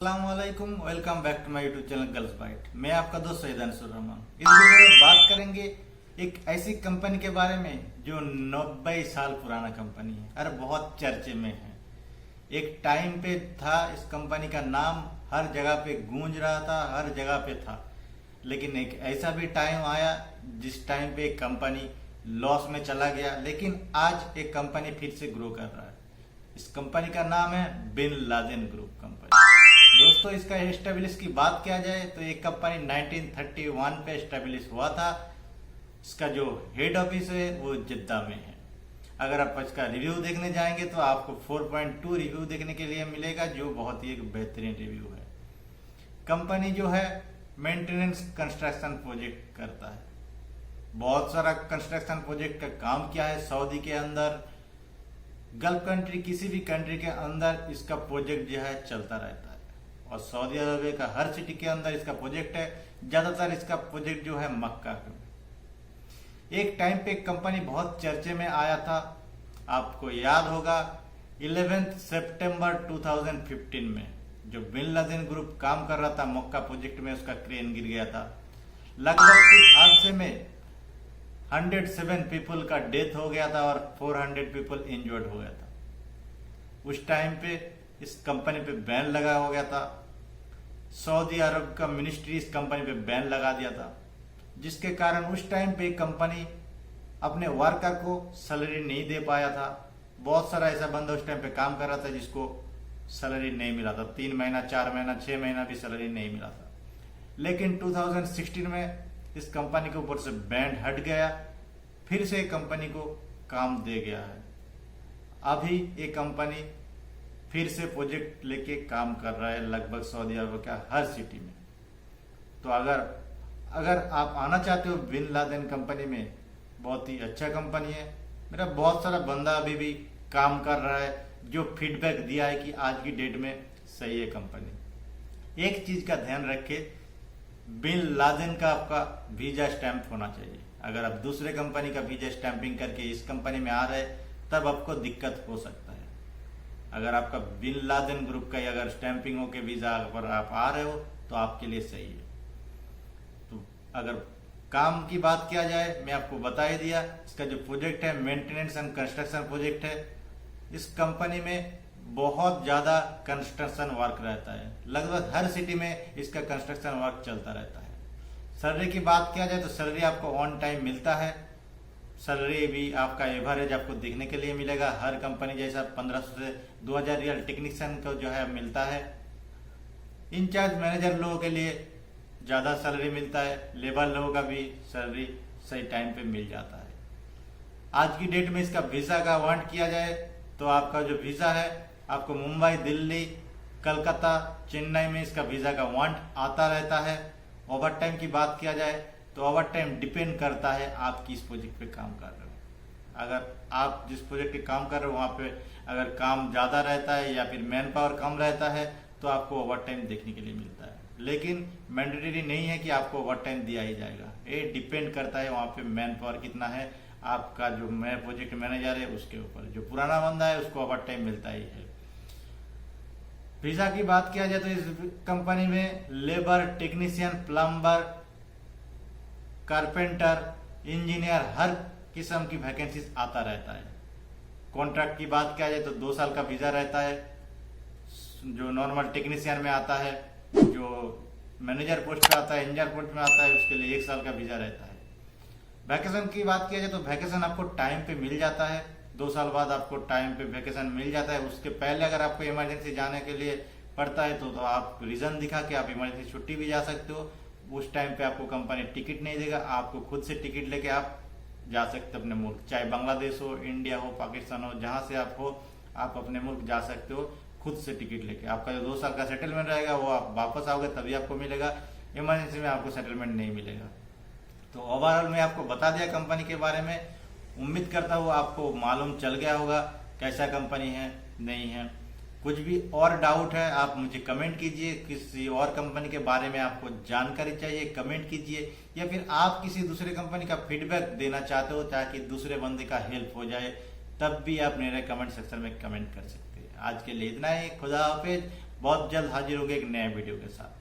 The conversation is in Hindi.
अस्सलामुअलैकुम, welcome back to my YouTube channel girls bite. मैं आपका दोस्त सैयद अंसुर रहमान। इस वीडियो में बात करेंगे एक ऐसी कंपनी के बारे में जो 90 साल पुराना कंपनी है और बहुत चर्चे में है। एक टाइम पे था, इस कंपनी का नाम हर जगह पे गूंज रहा था, हर जगह पे था। लेकिन एक ऐसा भी टाइम आया जिस टाइम पे एक कंपनी लॉस में चला गया, लेकिन आज एक कंपनी फिर से ग्रो कर रहा है। इस कंपनी का नाम है बिन लादेन ग्रुप कंपनी। दोस्तों, इसका एस्टेब्लिश की बात किया जाए तो ये कंपनी 1931 पे एस्टेब्लिश हुआ था। इसका जो हेड ऑफिस है वो जिद्दा में है। अगर आप इसका रिव्यू देखने जाएंगे तो आपको 4.2 रिव्यू देखने के लिए मिलेगा, जो बहुत ही एक बेहतरीन रिव्यू है। कंपनी जो है मेंटेनेंस कंस्ट्रक्शन प्रोजेक्ट करता है। बहुत सारा कंस्ट्रक्शन प्रोजेक्ट का काम किया है सऊदी के अंदर, गल्फ कंट्री, किसी भी कंट्री के अंदर इसका प्रोजेक्ट जो है चलता रहता है। और सऊदी अरब का हर सिटी के अंदर इसका प्रोजेक्ट है। ज्यादातर इसका प्रोजेक्ट जो है मक्का में। एक टाइम पे कंपनी बहुत चर्चे में आया था, आपको याद होगा 11 सितंबर 2015 में जो बिन लादेन ग्रुप काम कर रहा था मक्का प्रोजेक्ट में, उसका क्रेन गिर गया था। लगभग इस हादसे में 107 पीपल का डेथ हो गया था और 400 पीपल इंजर्ड हो गया था। उस टाइम पे इस कंपनी पे बैन लगा हो गया था। सऊदी अरब का मिनिस्ट्री इस कंपनी पे बैन लगा दिया था, जिसके कारण उस टाइम पे कंपनी अपने वर्कर को सैलरी नहीं दे पाया था। बहुत सारा ऐसा बंदा उस टाइम पे काम कर रहा था जिसको सैलरी नहीं मिला था। 3 महीना, 4 महीना, 6 महीना भी सैलरी नहीं मिला था। लेकिन 2016 में इस कंपनी के ऊपर से बैन हट गया, फिर से कंपनी को काम दे गया है। अभी ये कंपनी फिर से प्रोजेक्ट लेके काम कर रहा है लगभग सऊदी अरब का हर सिटी में। तो अगर आप आना चाहते हो बिन लादेन कंपनी में, बहुत ही अच्छा कंपनी है। मेरा बहुत सारा बंदा अभी भी काम कर रहा है जो फीडबैक दिया है कि आज की डेट में सही है कंपनी। एक चीज का ध्यान रखे, बिन लादेन का आपका वीजा स्टैंप होना चाहिए। अगर आप दूसरे कंपनी का वीजा स्टैंपिंग करके इस कंपनी में आ रहे तब आपको दिक्कत हो सकता है। अगर आपका बिन लादेन ग्रुप का अगर स्टैंपिंग हो के वीजा पर आप आ रहे हो तो आपके लिए सही है। तो अगर काम की बात किया जाए, मैं आपको बता ही दिया, इसका जो प्रोजेक्ट है मेंटेनेंस एंड कंस्ट्रक्शन प्रोजेक्ट है। इस कंपनी में बहुत ज्यादा कंस्ट्रक्शन वर्क रहता है। लगभग हर सिटी में इसका कंस्ट्रक्शन वर्क चलता रहता है। सैलरी की बात किया जाए तो सैलरी आपको ऑन टाइम मिलता है। सैलरी भी आपका एवरेज आपको देखने के लिए मिलेगा। हर कंपनी जैसा 1500 से 2000 रियल टेक्नीशियन को जो है मिलता है। इंचार्ज मैनेजर लोगों के लिए ज्यादा सैलरी मिलता है। लेबर लोगों का भी सैलरी सही टाइम पे मिल जाता है। आज की डेट में इसका वीजा का वांट किया जाए तो आपका जो वीजा है आपको मुंबई, दिल्ली, कलकत्ता, चेन्नई में इसका वीजा का वांट आता रहता है। ओवर टाइम की बात किया जाए तो ओवर टाइम डिपेंड करता है आप किस प्रोजेक्ट पे काम कर रहे हो। अगर आप जिस प्रोजेक्ट पे काम कर रहे हो वहां पे अगर काम ज्यादा रहता है या फिर मैन पावर कम रहता है तो आपको ओवर टाइम देखने के लिए मिलता है। लेकिन मैंडेटरी नहीं है कि आपको ओवर टाइम दिया ही जाएगा। ये डिपेंड करता है वहां पे मैन पावर कितना है, आपका जो प्रोजेक्ट मैनेजर है उसके ऊपर। जो पुराना बंदा है उसको ओवर टाइम मिलता ही है। वीजा की बात किया जाए तो इस कंपनी में labour, technician, plumber, carpenter, engineer, हर किस्म की वैकेंसीज आता रहता है। कॉन्ट्रैक्ट की बात किया जाए तो 2 साल का वीजा रहता है। जो नॉर्मल टेक्नीशियन में आता है, जो मैनेजर पोस्ट पे आता है, इंजीनियर पोस्ट में आता है, उसके लिए 1 साल का वीजा रहता है। वैकेशन की बात किया जाए तो वैकेशन आपको टाइम पे मिल जाता है। 2 साल बाद आपको टाइम पे वैकेशन मिल जाता है। उसके पहले अगर आपको इमरजेंसी जाने के लिए पड़ता है तो आप रीजन दिखा के आप इमरजेंसी छुट्टी भी जा सकते हो। उस टाइम पे आपको कंपनी टिकट नहीं देगा, आपको खुद से टिकट लेके आप जा सकते हो अपने मुल्क। चाहे बांग्लादेश हो, इंडिया हो, पाकिस्तान हो, जहां से आप हो, आप अपने मुल्क जा सकते हो खुद से टिकट लेके। आपका जो 2 साल का सेटलमेंट रहेगा वो आप वापस आओगे तभी आपको मिलेगा। इमरजेंसी में आपको सेटलमेंट नहीं मिलेगा। तो ओवरऑल मैं आपको बता दिया कंपनी के बारे में। उम्मीद करता हूँ आपको मालूम चल गया होगा कैसा कंपनी है, नहीं है। कुछ भी और डाउट है आप मुझे कमेंट कीजिए। किसी और कंपनी के बारे में आपको जानकारी चाहिए, कमेंट कीजिए। या फिर आप किसी दूसरे कंपनी का फीडबैक देना चाहते हो ताकि दूसरे बंदे का हेल्प हो जाए, तब भी आप मेरे कमेंट सेक्शन में कमेंट कर सकते हैं। आज के लिए इतना ही। खुदा हाफिज। बहुत जल्द हाजिर होंगे एक नए वीडियो के साथ।